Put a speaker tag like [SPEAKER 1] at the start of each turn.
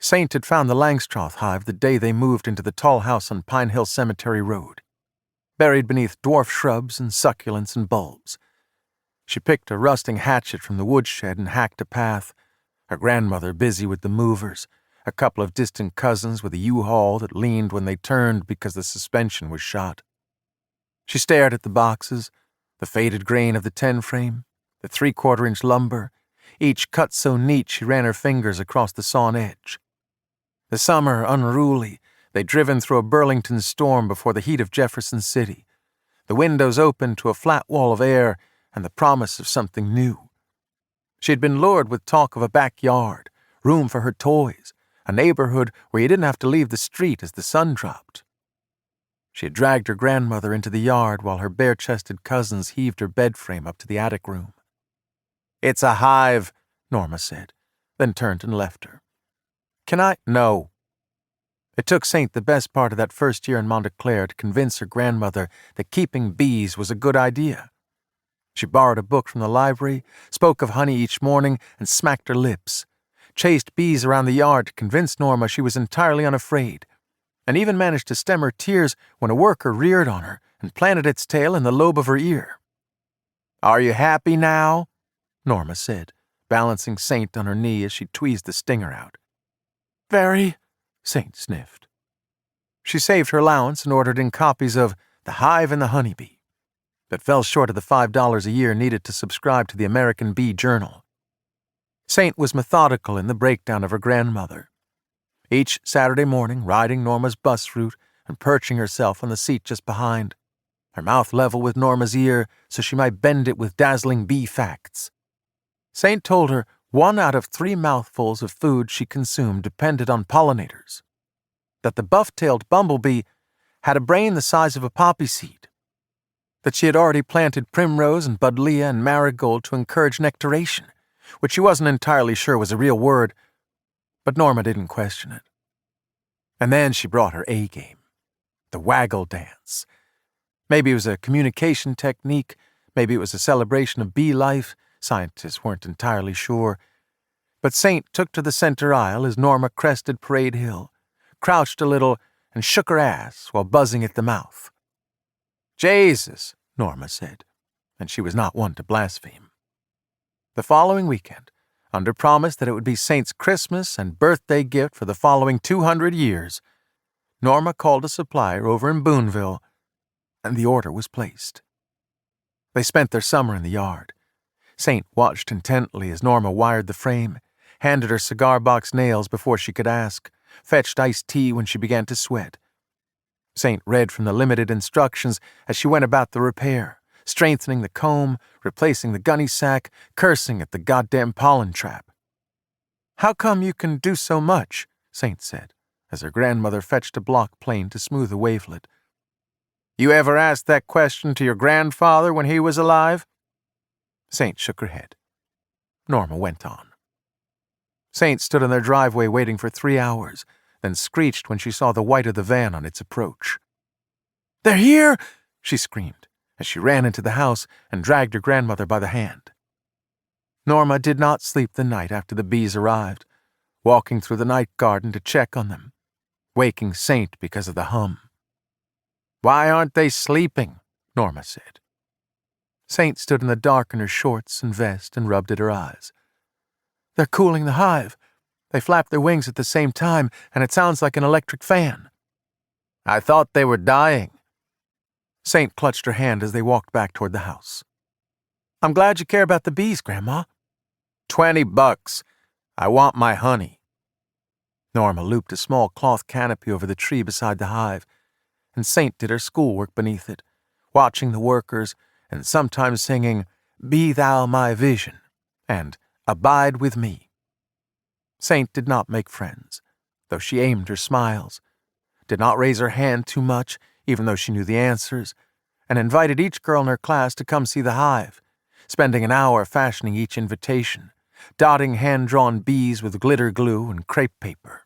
[SPEAKER 1] Saint had found the Langstroth hive the day they moved into the tall house on Pine Hill Cemetery Road, buried beneath dwarf shrubs and succulents and bulbs. She picked a rusting hatchet from the woodshed and hacked a path, her grandmother busy with the movers, a couple of distant cousins with a U-Haul that leaned when they turned because the suspension was shot. She stared at the boxes, the faded grain of the 10-frame, the 3/4-inch lumber, each cut so neat she ran her fingers across the sawn edge. The summer, unruly, they'd driven through a Burlington storm before the heat of Jefferson City, the windows open to a flat wall of air and the promise of something new. She had been lured with talk of a backyard, room for her toys, a neighborhood where you didn't have to leave the street as the sun dropped. She had dragged her grandmother into the yard while her bare-chested cousins heaved her bed frame up to the attic room. "It's a hive," Norma said, then turned and left her. "Can I?" "No." It took Saint the best part of that first year in Montclair to convince her grandmother that keeping bees was a good idea. She borrowed a book from the library, spoke of honey each morning, and smacked her lips, chased bees around the yard to convince Norma she was entirely unafraid, and even managed to stem her tears when a worker reared on her and planted its tail in the lobe of her ear. "Are you happy now?" Norma said, balancing Saint on her knee as she tweezed the stinger out. "Very," Saint sniffed. She saved her allowance and ordered in copies of The Hive and the Honeybee, but fell short of the $5 a year needed to subscribe to the American Bee Journal. Saint was methodical in the breakdown of her grandmother. Each Saturday morning, riding Norma's bus route and perching herself on the seat just behind, her mouth level with Norma's ear so she might bend it with dazzling bee facts. Saint told her 1 out of 3 mouthfuls of food she consumed depended on pollinators, that the buff-tailed bumblebee had a brain the size of a poppy seed, that she had already planted primrose and buddleia and marigold to encourage nectaration, which she wasn't entirely sure was a real word, but Norma didn't question it. And then she brought her A-game, the waggle dance. Maybe it was a communication technique, maybe it was a celebration of bee life, scientists weren't entirely sure, but Saint took to the center aisle as Norma crested Parade Hill, crouched a little, and shook her ass while buzzing at the mouth. "Jesus," Norma said, and she was not one to blaspheme. The following weekend, under promise that it would be Saint's Christmas and birthday gift for the following 200 years, Norma called a supplier over in Boonville, and the order was placed. They spent their summer in the yard. Saint watched intently as Norma wired the frame, handed her cigar box nails before she could ask, fetched iced tea when she began to sweat. Saint read from the limited instructions as she went about the repair, strengthening the comb, replacing the gunny sack, cursing at the goddamn pollen trap. "How come you can do so much?" Saint said, as her grandmother fetched a block plane to smooth a wavelet. "You ever asked that question to your grandfather when he was alive?" Saint shook her head. Norma went on. Saint stood in their driveway waiting for 3 hours, then screeched when she saw the white of the van on its approach. "They're here!" she screamed, as she ran into the house and dragged her grandmother by the hand. Norma did not sleep the night after the bees arrived, walking through the night garden to check on them, waking Saint because of the hum. "Why aren't they sleeping?" Norma said. Saint stood in the dark in her shorts and vest and rubbed at her eyes. "They're cooling the hive. They flap their wings at the same time, and it sounds like an electric fan." "I thought they were dying." Saint clutched her hand as they walked back toward the house. "I'm glad you care about the bees, Grandma." $20. I want my honey." Norma looped a small cloth canopy over the tree beside the hive, and Saint did her schoolwork beneath it, watching the workers and sometimes singing, "Be Thou My Vision," and "Abide with Me." Saint did not make friends, though she aimed her smiles, did not raise her hand too much, even though she knew the answers, and invited each girl in her class to come see the hive, spending an hour fashioning each invitation, dotting hand-drawn bees with glitter glue and crepe paper.